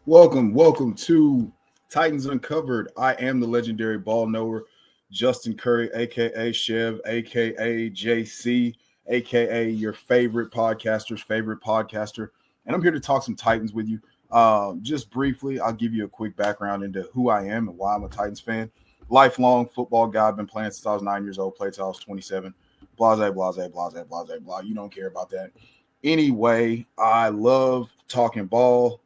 Welcome to Titans Uncovered. I am the legendary ball knower, Justin Curry, aka Chev, aka JC, aka your favorite podcaster's favorite podcaster. And I'm here to talk some Titans with you. Just briefly, I'll give you a quick background into who I am and why I'm a Titans fan. Lifelong football guy. I've been playing since I was 9 years old, played till I was 27. Blah. You don't care about that. Anyway, I love talking ball.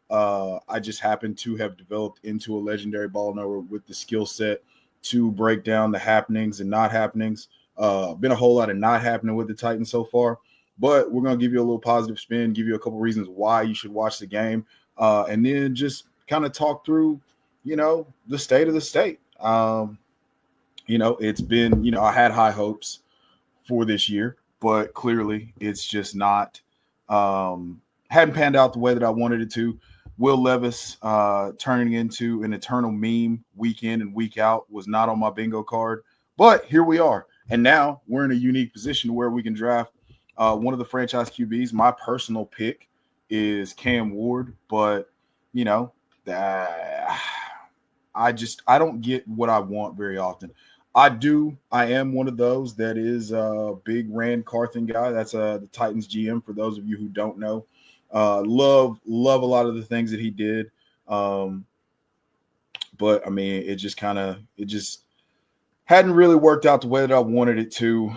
I just happen to have developed into a legendary ball knower with the skill set to break down the happenings and not happenings. Been a whole lot of not happening with the Titans so far, but we're going to give you a little positive spin, give you a couple reasons why you should watch the game, and then just kind of talk through, the state of the state. It's been, I had high hopes for this year, but clearly it's just not hadn't panned out the way that I wanted it to. Will Levis turning into an eternal meme week in and week out was not on my bingo card, but here we are. And now we're in a unique position where we can draft one of the franchise QBs. My personal pick is Cam Ward, but I don't get what I want very often. I am one of those that is a big Rand Carthen guy. That's the Titans GM, for those of you who don't know. Love a lot of the things that he did. But I mean, it just hadn't really worked out the way that I wanted it to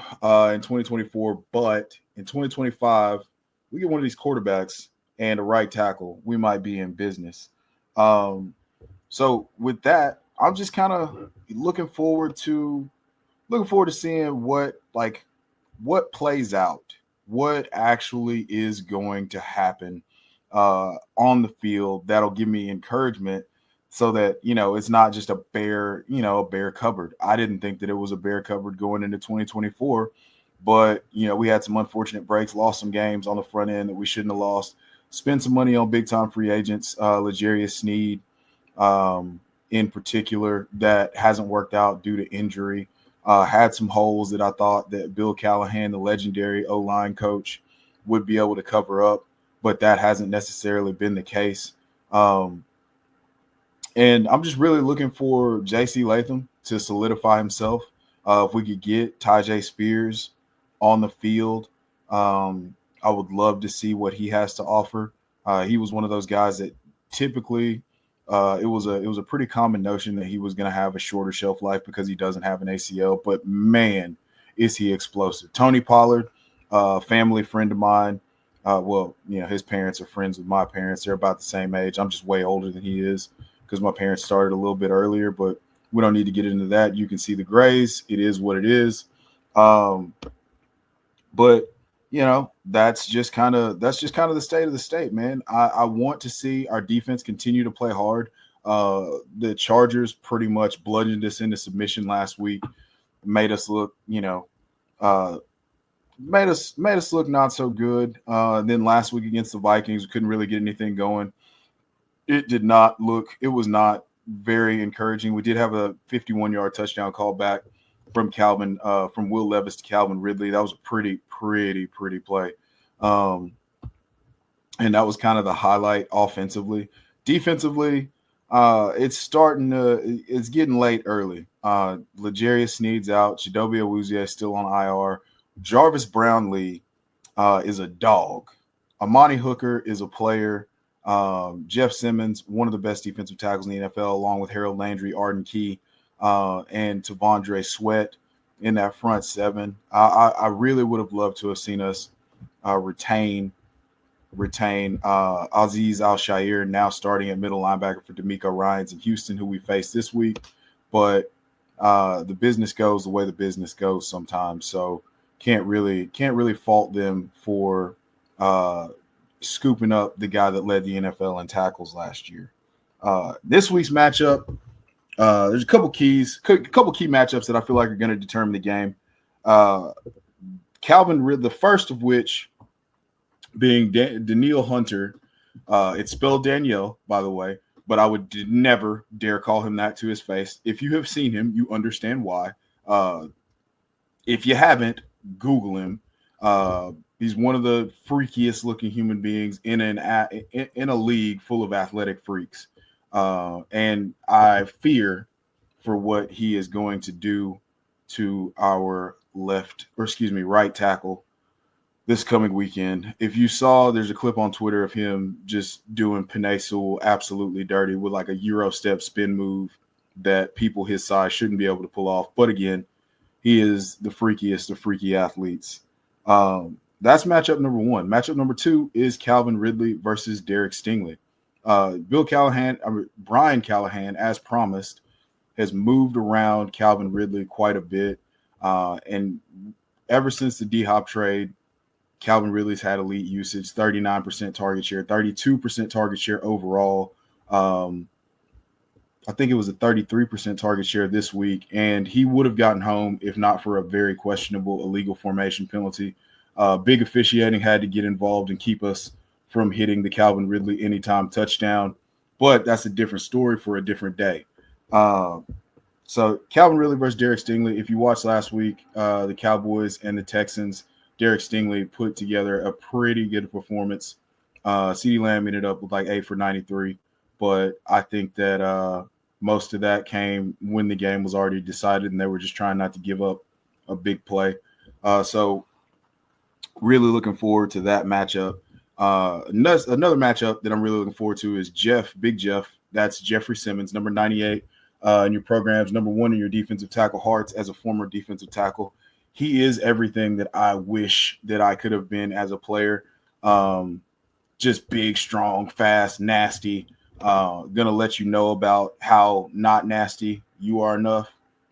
in 2024. But in 2025, we get one of these quarterbacks and a right tackle, we might be in business. So with that, I'm just kind of looking forward to seeing what plays out, what actually is going to happen on the field. That'll give me encouragement so that, it's not just a bare cupboard. I didn't think that it was a bare cupboard going into 2024, but, we had some unfortunate breaks, lost some games on the front end that we shouldn't have lost, spent some money on big-time free agents, L'Jarius Sneed, in particular, that hasn't worked out due to injury. Had some holes that I thought that Bill Callahan, the legendary O-line coach, would be able to cover up, but that hasn't necessarily been the case. And I'm just really looking for J.C. Latham to solidify himself. If we could get Tyjae Spears on the field, I would love to see what he has to offer. He was one of those guys that typically it was a pretty common notion that he was going to have a shorter shelf life because he doesn't have an ACL, but man, is he explosive. Tony Pollard, family friend of mine. His parents are friends with my parents. They're about the same age. I'm just way older than he is because my parents started a little bit earlier, but we don't need to get into that. You can see the grays. It is what it is. But that's just kind of the state of the state, man. I want to see our defense continue to play hard. The Chargers pretty much bludgeoned us into submission last week, made us look, made us look not so good. Then last week against the Vikings, we couldn't really get anything going. It was not very encouraging. We did have a 51-yard touchdown call back from Will Levis to Calvin Ridley. That was a pretty play. And that was kind of the highlight offensively. Defensively, it's getting late early. L'Jarius Sneed's out. Chidobe Awuzie is still on IR. Jarvis Brownlee is a dog. Amani Hooker is a player. Jeff Simmons, one of the best defensive tackles in the NFL, along with Harold Landry, Arden Key, and Tavondre Sweat in that front seven. I really would have loved to have seen us retain Azeez Al-Shaair, now starting at middle linebacker for D'Amico Ryans in Houston, who we face this week. But the business goes the way the business goes sometimes. So can't really fault them for scooping up the guy that led the NFL in tackles last year. This week's matchup, there's a couple key matchups that I feel like are going to determine the game. Calvin Ridley, the first of which being Danielle Hunter. It's spelled Danielle, by the way, but I would never dare call him that to his face. If you have seen him, you understand why. If you haven't, Google him. He's one of the freakiest looking human beings in a league full of athletic freaks. And I fear for what he is going to do to our right tackle this coming weekend. If you saw, there's a clip on Twitter of him just doing Penei Sewell absolutely dirty with like a Euro step spin move that people his size shouldn't be able to pull off. But again, he is the freakiest of freaky athletes. That's matchup number one. Matchup number two is Calvin Ridley versus Derek Stingley. Brian Callahan, as promised, has moved around Calvin Ridley quite a bit. And ever since the D-Hop trade, Calvin Ridley's had elite usage, 39% target share, 32% target share overall. I think it was a 33% target share this week, and he would have gotten home if not for a very questionable illegal formation penalty. Big officiating had to get involved and keep us from hitting the Calvin Ridley anytime touchdown, but that's a different story for a different day. So Calvin Ridley versus Derek Stingley. If you watched last week, the Cowboys and the Texans, Derek Stingley put together a pretty good performance. CeeDee Lamb ended up with like 8 for 93, but I think that most of that came when the game was already decided and they were just trying not to give up a big play. So really looking forward to that matchup. Another matchup that I'm really looking forward to is Big Jeff. That's Jeffrey Simmons, number 98 in your programs, number 1 in your defensive tackle hearts as a former defensive tackle. He is everything that I wish that I could have been as a player. Just big, strong, fast, nasty. Gonna let you know about how not nasty you are enough.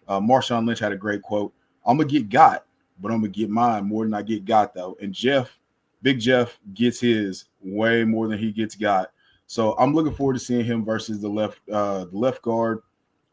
Marshawn Lynch had a great quote. I'm gonna get got, but I'm gonna get mine more than I get got though. And Big Jeff gets his way more than he gets got. So I'm looking forward to seeing him versus the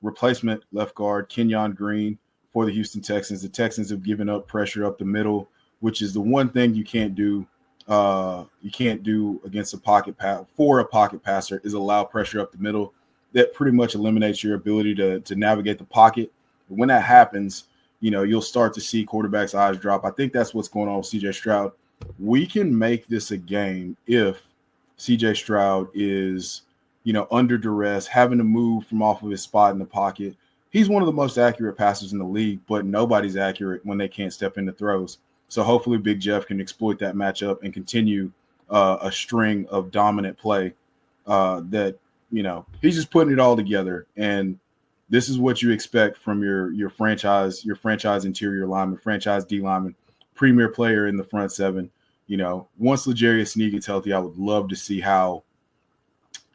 replacement left guard, Kenyon Green for the Houston Texans. The Texans have given up pressure up the middle, which is the one thing you can't do. You can't do against a pocket passer is allow pressure up the middle. That pretty much eliminates your ability to navigate the pocket. But when that happens, you'll start to see quarterbacks' eyes drop. I think that's what's going on with CJ Stroud. We can make this a game if CJ Stroud is, under duress, having to move from off of his spot in the pocket. He's one of the most accurate passers in the league, but nobody's accurate when they can't step into throws. So hopefully Big Jeff can exploit that matchup and continue a string of dominant play that, he's just putting it all together. And this is what you expect from your franchise interior lineman, franchise D lineman, premier player in the front seven. Once L'Jarius Sneed gets healthy, I would love to see how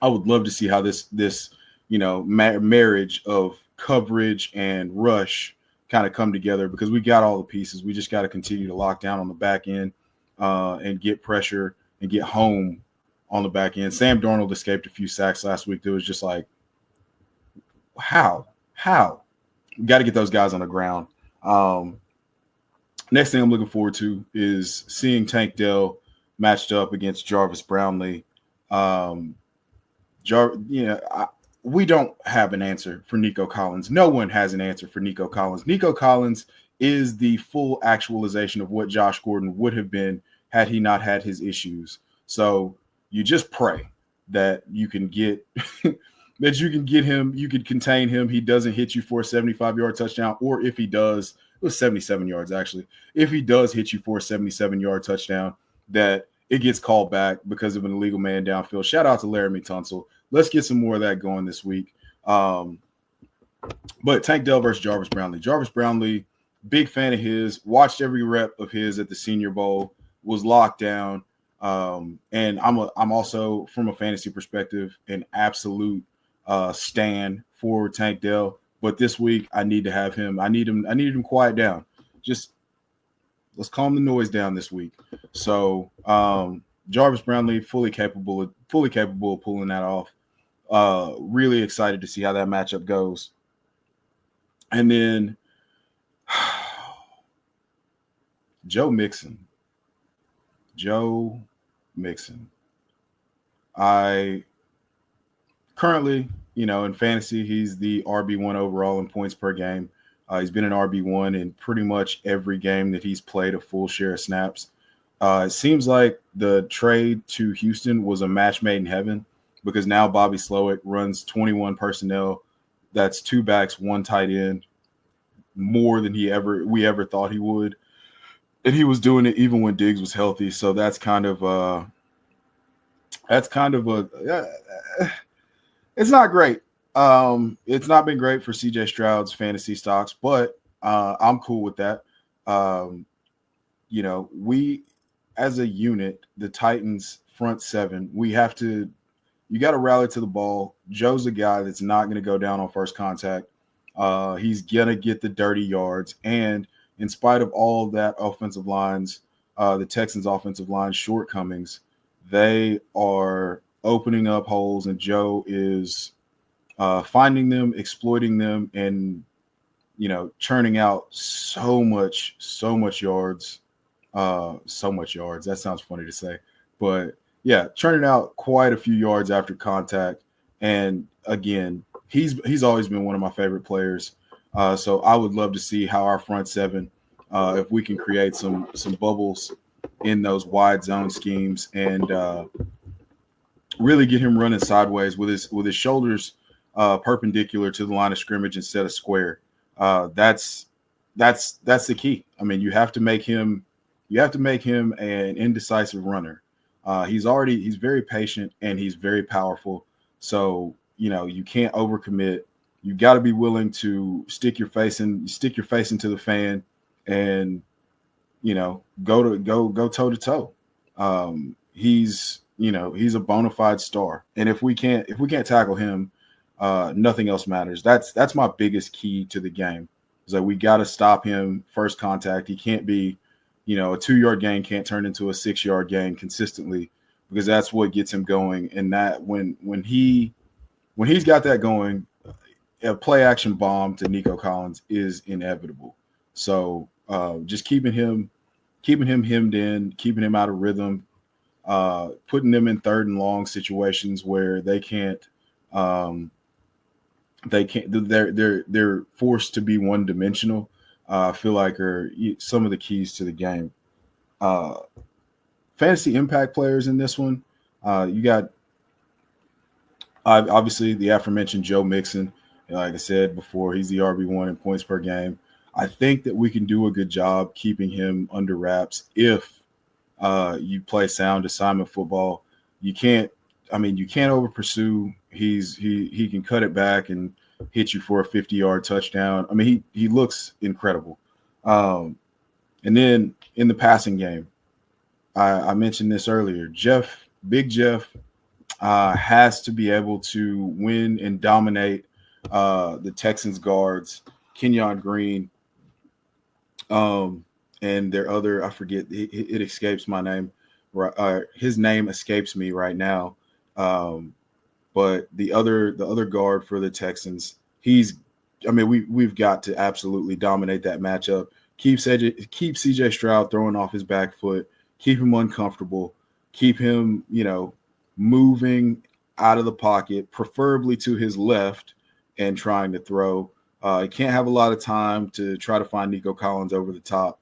this marriage of coverage and rush kind of come together, because we got all the pieces. We just got to continue to lock down on the back end and get pressure and get home on the back end. Sam Darnold escaped a few sacks last week. That was just like, how? We got to get those guys on the ground. Next thing I'm looking forward to is seeing Tank Dell matched up against Jarvis Brownlee. We don't have an answer for Nico Collins. No one has an answer for Nico Collins. Nico Collins is the full actualization of what Josh Gordon would have been had he not had his issues. So you just pray that you can get him, you can contain him. He doesn't hit you for a 75-yard touchdown, or if he does, it was 77 yards actually. If he does hit you for a 77-yard touchdown, that it gets called back because of an illegal man downfield. Shout out to Laramie Tunsil. Let's get some more of that going this week. But Tank Dell versus Jarvis Brownlee. Jarvis Brownlee, big fan of his, watched every rep of his at the Senior Bowl, was locked down. And I'm also, from a fantasy perspective, an absolute stan for Tank Dell. But this week I need to have him. I need him quiet down. Just let's calm the noise down this week. So Jarvis Brownlee fully capable of pulling that off. Really excited to see how that matchup goes. And then Joe Mixon. I currently, in fantasy, he's the RB1 overall in points per game. He's been an RB1 in pretty much every game that he's played a full share of snaps. It seems like the trade to Houston was a match made in heaven, because now Bobby Slowick runs 21 personnel. That's 2 backs, 1 tight end, more than we ever thought he would. And he was doing it even when Diggs was healthy. So that's kind of a it's not great. It's not been great for CJ Stroud's fantasy stocks, but I'm cool with that. We as a unit, the Titans front seven, you got to rally to the ball. Joe's a guy that's not going to go down on first contact. He's going to get the dirty yards. And in spite of all of that offensive lines, the Texans offensive line shortcomings, they are opening up holes, and Joe is finding them, exploiting them, and churning out so much yards. So much yards. That sounds funny to say, but yeah, churning out quite a few yards after contact. And again, he's always been one of my favorite players. So I would love to see how our front seven, if we can create some bubbles in those wide zone schemes and really get him running sideways with his shoulders perpendicular to the line of scrimmage instead of square. That's the key. I mean, you have to make him an indecisive runner. He's very patient and he's very powerful. So, you can't overcommit. You got to be willing to stick your face into the fan and, go toe to toe. He's a bona fide star. And if we can't tackle him, nothing else matters. That's my biggest key to the game, is that we got to stop him first contact. He can't be, a 2-yard gain can't turn into a 6-yard gain consistently, because that's what gets him going. And that when he's got that going, a play action bomb to Nico Collins is inevitable. So just keeping him hemmed in, keeping him out of rhythm, putting them in 3rd and long situations where they're forced to be one dimensional. I feel like are some of the keys to the game. Fantasy impact players in this one. You got obviously the aforementioned Joe Mixon. Like I said before, he's the RB1 in points per game. I think that we can do a good job keeping him under wraps if you play sound assignment football. You can't over pursue. He can cut it back and hit you for a 50-yard touchdown. I mean, he looks incredible. And then in the passing game, I mentioned this earlier. Big Jeff has to be able to win and dominate the Texans guards, Kenyon Green, and their other, I forget, it escapes my name. His name escapes me right now. But the other guard for the Texans, we've got to absolutely dominate that matchup. Keep CJ Stroud throwing off his back foot, keep him uncomfortable, keep him, moving out of the pocket, preferably to his left, and trying to throw. You can't have a lot of time to try to find Nico Collins over the top.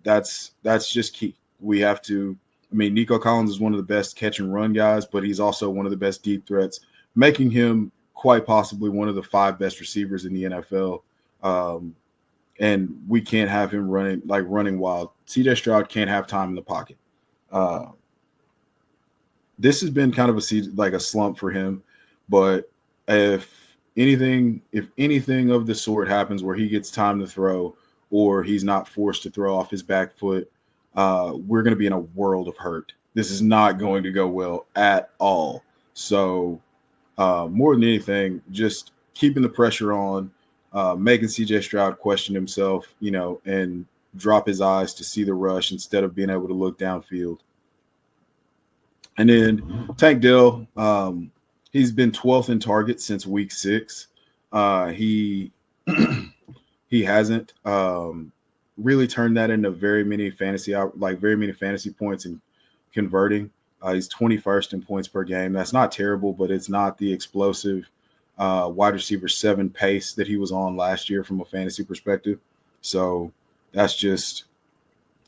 That's just key. We have to. Nico Collins is one of the best catch and run guys, but he's also one of the best deep threats, making him quite possibly one of the 5 best receivers in the NFL. And we can't have him running wild. CJ Stroud can't have time in the pocket. This has been kind of a slump for him, but if anything of the sort happens where he gets time to throw, or he's not forced to throw off his back foot, we're going to be in a world of hurt. This is not going to go well at all. So more than anything, just keeping the pressure on, making CJ Stroud question himself, and drop his eyes to see the rush instead of being able to look downfield. And then Tank Dell, he's been 12th in targets since week 6. He hasn't really turned that into very many fantasy points and converting. He's 21st in points per game. That's not terrible, but it's not the explosive wide receiver 7 pace that he was on last year from a fantasy perspective. So that's just,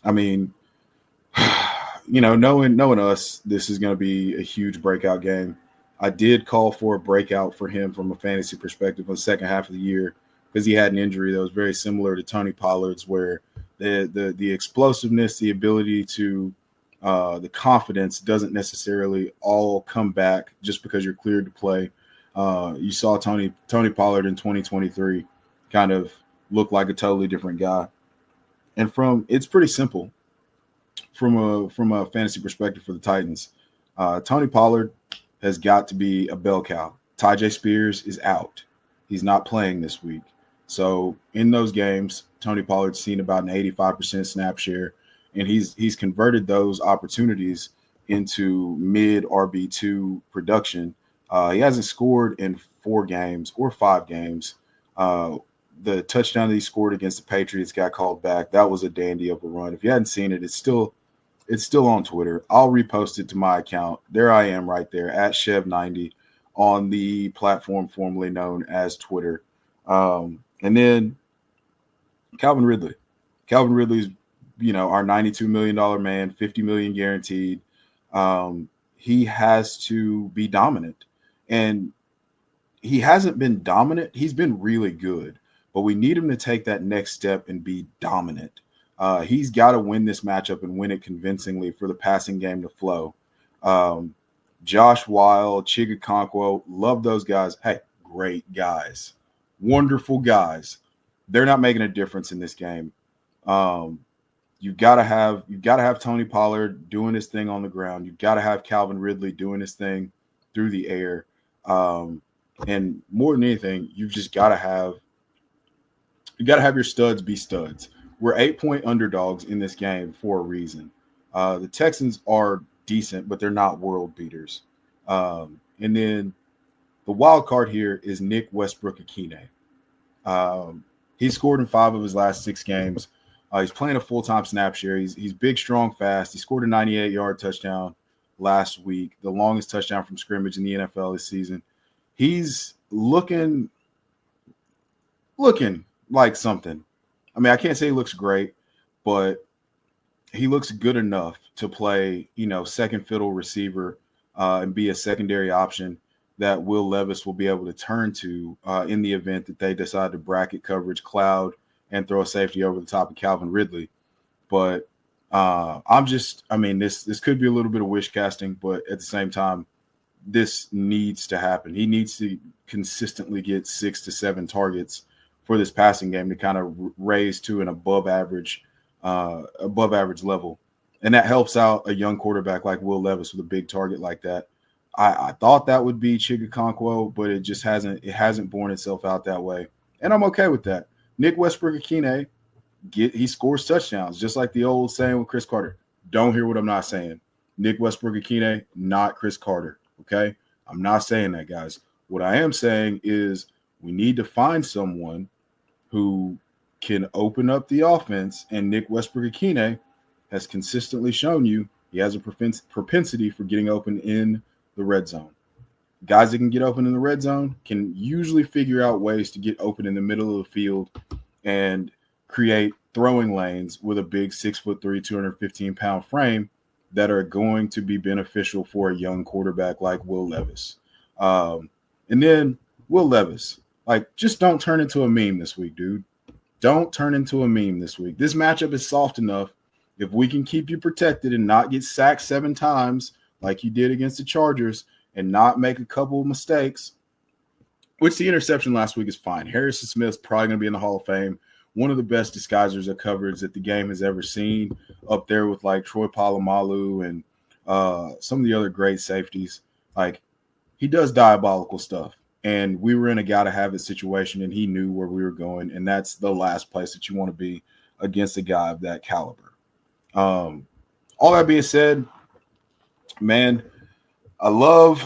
knowing us, this is going to be a huge breakout game. I did call for a breakout for him from a fantasy perspective in the second half of the year because he had an injury that was very similar to Tony Pollard's, where the explosiveness, the ability to the confidence doesn't necessarily all come back just because you're cleared to play. You saw Tony Pollard in 2023 kind of look like a totally different guy. And it's pretty simple from a fantasy perspective for the Titans. Tony Pollard has got to be a bell cow. Tyjae Spears is out. He's not playing this week. So in those games, Tony Pollard's seen about an 85% snap share, and he's converted those opportunities into mid RB2 production. He hasn't scored in 4 games or 5 games. The touchdown that he scored against the Patriots got called back. That was a dandy of a run. If you hadn't seen it, it's still on Twitter. I'll repost it to my account. There I am right there at Chev90 on the platform formerly known as Twitter. And then Calvin Ridley. Calvin Ridley's, our $92 million man, $50 million guaranteed. He has to be dominant. And he hasn't been dominant. He's been really good. But we need him to take that next step and be dominant. He's got to win this matchup and win it convincingly for the passing game to flow. Josh Wild, Chig Okonkwo, love those guys. Hey, great guys. Wonderful guys. They're not making a difference in this game. You've got to have Tony Pollard doing his thing on the ground. You've got to have Calvin Ridley doing his thing through the air. And more than anything, you've just got to have your studs be studs. We're 8-point underdogs in this game for a reason. The Texans are decent, but they're not world beaters. And then the wild card here is Nick Westbrook-Ikhine. He's scored in 5 of his last 6 games. He's playing a full-time snap share. He's big, strong, fast. He scored a 98-yard touchdown last week, the longest touchdown from scrimmage in the NFL this season. He's looking like something. I mean, I can't say he looks great, but he looks good enough to play, second fiddle receiver and be a secondary option that Will Levis will be able to turn to in the event that they decide to bracket coverage, cloud, and throw a safety over the top of Calvin Ridley. But this could be a little bit of wish casting, but at the same time, this needs to happen. He needs to consistently get 6 to 7 targets for this passing game to kind of raise to an above average level. And that helps out a young quarterback like Will Levis with a big target like that. I thought that would be Chig Okonkwo, but it just hasn't borne itself out that way. And I'm okay with that. Nick Westbrook-Ikhine, he scores touchdowns, just like the old saying with Chris Carter. Don't hear what I'm not saying. Nick Westbrook-Ikhine, not Chris Carter, okay? I'm not saying that, guys. What I am saying is we need to find someone who can open up the offense, and Nick Westbrook-Ikhine has consistently shown you he has a propensity for getting open in the red zone. Guys that can get open in the red zone can usually figure out ways to get open in the middle of the field and create throwing lanes with a big 6'3", 215-pound frame that are going to be beneficial for a young quarterback like Will Levis. And then Will Levis, just don't turn into a meme this week, dude. Don't turn into a meme this week. This matchup is soft enough. If we can keep you protected and not get sacked 7 times like you did against the Chargers and not make a couple of mistakes, which the interception last week is fine. Harrison Smith's probably going to be in the Hall of Fame. One of the best disguisers of coverage that the game has ever seen, up there with Troy Polamalu and some of the other great safeties. He does diabolical stuff. And we were in a gotta-have-it situation, and he knew where we were going, and that's the last place that you want to be against a guy of that caliber. All that being said, man, I love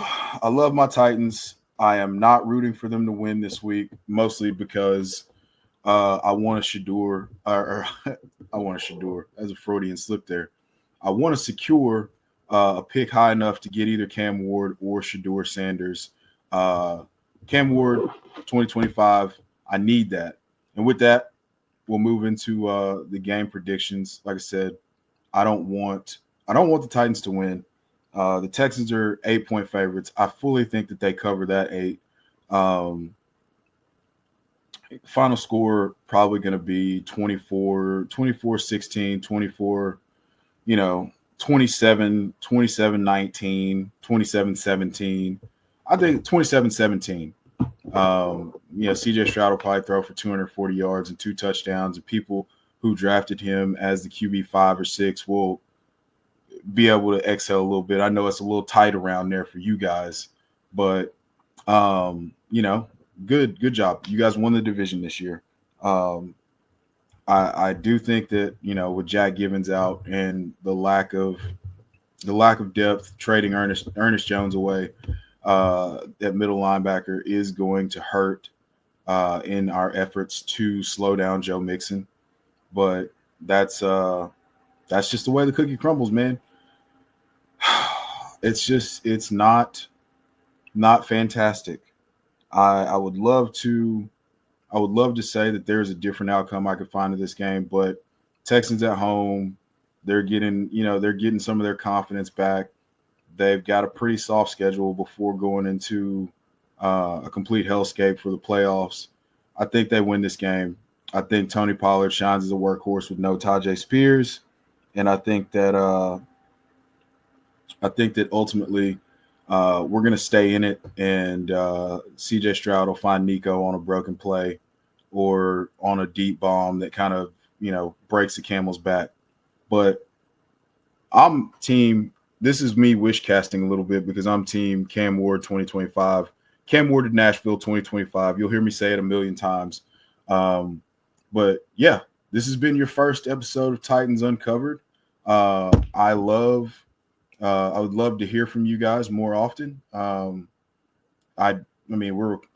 my Titans. I am not rooting for them to win this week, mostly because I want a Shador, or I want a Shador as a Freudian slip there. I want to secure a pick high enough to get either Cam Ward or Shador Sanders. Cam Ward, 2025. I need that. And with that, we'll move into the game predictions. Like I said, I don't want the Titans to win. The Texans are 8-point favorites. I fully think that they cover that 8. Final score probably going to be 24-16, 24, 27, 27-19, 27-17. I think 27-17. CJ Stroud will probably throw for 240 yards and 2 touchdowns, and people who drafted him as the QB 5 or 6 will be able to exhale a little bit. I know it's a little tight around there for you guys, but good job. You guys won the division this year. I do think that, with Jack Givens out and the lack of depth, trading Ernest Jones away, that middle linebacker is going to hurt in our efforts to slow down Joe Mixon. But that's just the way the cookie crumbles, man. It's not fantastic. I would love to say that there's a different outcome I could find in this game, but Texans at home, they're getting some of their confidence back. They've got a pretty soft schedule before going into a complete hellscape for the playoffs. I think they win this game. I think Tony Pollard shines as a workhorse with no Tajay Spears, and I think that ultimately we're going to stay in it, and CJ Stroud will find Nico on a broken play or on a deep bomb that kind of, breaks the camel's back. But I'm team – this is me wish casting a little bit because I'm team Cam Ward 2025. Cam Ward to Nashville 2025. You'll hear me say it a million times. But, yeah, this has been your first episode of Titans Uncovered. I would love to hear from you guys more often. I'm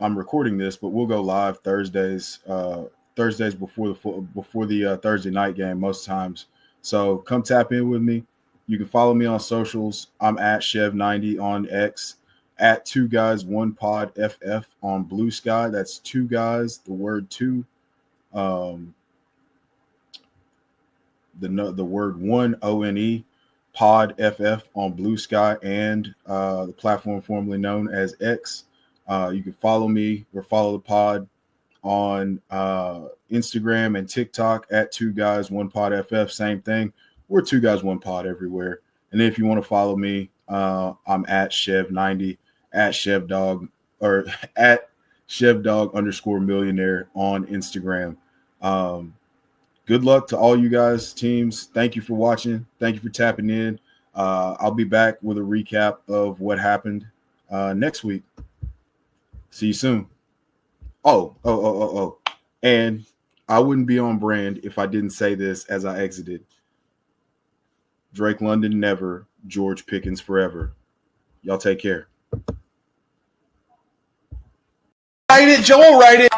recording this, but we'll go live Thursdays before the Thursday night game most times. So come tap in with me. You can follow me on socials. I'm at Chev90 on X, at 2guys1pod FF on Blue Sky. That's 2 guys, the word 2. The word 1 ONE pod FF on Blue Sky and the platform formerly known as X. You can follow me or follow the pod on Instagram and TikTok at 2guys1pod FF. Same thing. We're 2guys1pod everywhere. And if you want to follow me, I'm at Chev90, at Chevdog, or at Chevdog_millionaire on Instagram. Good luck to all you guys, teams. Thank you for watching. Thank you for tapping in. I'll be back with a recap of what happened next week. See you soon. Oh. And I wouldn't be on brand if I didn't say this as I exited. Drake London never, George Pickens forever. Y'all take care. Write it, Joel, write it.